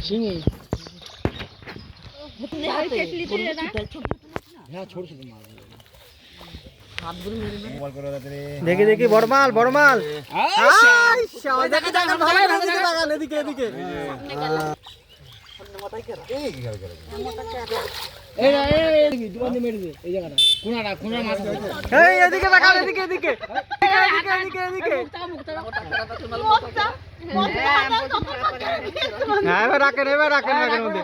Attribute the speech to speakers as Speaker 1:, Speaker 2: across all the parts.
Speaker 1: শিঙি
Speaker 2: দেখি দেখি বড় মাল বড় মাল এদিকে রাখেন এবার রাখেন মধ্যে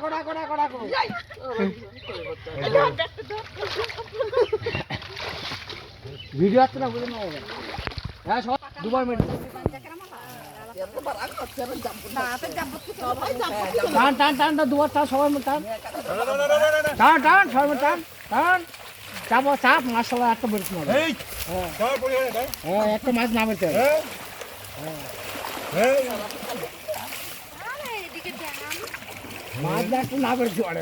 Speaker 1: ভিডিও আসছে না বুঝে নেওয়া হ্যাঁ দুবার মেরে টান টান টান দুবার টান সবাই টান টান টান সবাই টান টান চাপ চাপ মাছ সবাই একটা বেরোতে হবে হ্যাঁ একটা মাছ না বেরোতে হবে মাছ একটু না বেরোতে পারে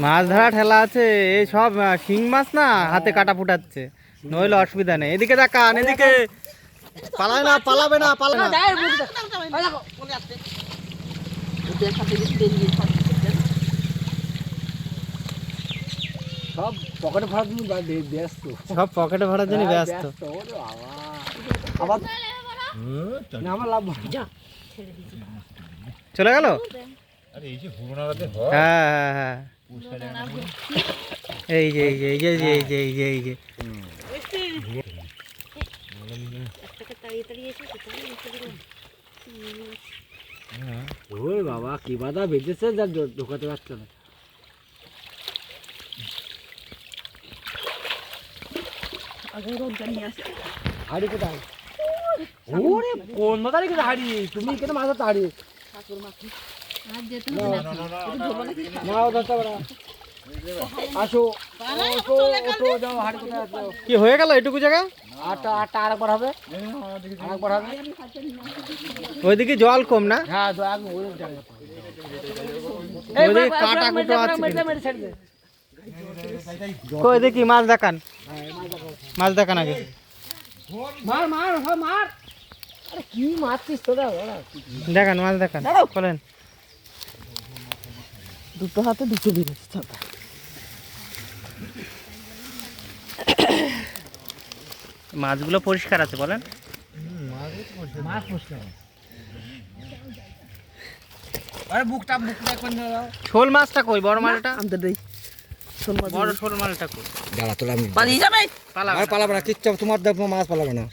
Speaker 2: মাছ ধরা ঠেলা আছে এই সব শিং মাছ না হাতে কাটা ফুটাচ্ছে নইলে অসুবিধা নেই এদিকে দেখান এদিকে পালাবে না পালাবে না
Speaker 1: সব পকেটে ভরার জন্য ব্যস্ত
Speaker 2: সব পকেটে ভরার জন্য ব্যস্ত
Speaker 1: আবার আমার লাভ
Speaker 2: চলে গেল হ্যাঁ হ্যাঁ এই যে
Speaker 1: ওই বাবা কি বাধা বেঁচেছে যার ঢোকাতে পারছে না হাড়ি কোথায় ওরে কোন তারিখে হাড়ি তুমি কেন মাছ ধরতে হাড়ি আসো যাও হাড়ি কোথায় আসো
Speaker 2: কি হয়ে গেল এটুকু জায়গা
Speaker 1: আটটা আরেকবার হবে
Speaker 2: ওইদিকে জল কম না
Speaker 1: হ্যাঁ
Speaker 2: কাটা কুটো আছে কই দেখি মাছ দেখান আগে
Speaker 1: মার মার মার আরে কি মারছিস তোরা
Speaker 2: দেখান মাছ দেখান বলেন
Speaker 1: দুটো হাতে দুটো বেরোচ্ছে
Speaker 2: মাছগুলো পরিষ্কার আছে বলেন
Speaker 1: মাছ পরিষ্কার আরে বুকটা এখন
Speaker 2: শোল মাছটা কই বড় মালটা
Speaker 1: আমাদের দেই
Speaker 2: বড় শোল মালটা কই
Speaker 1: দাঁড়া তোরা আমি
Speaker 3: পালিয়ে যাবে
Speaker 2: পালাবে
Speaker 1: পালাবে না কিচ্ছু তোমার দেখো মাছ পালাবে না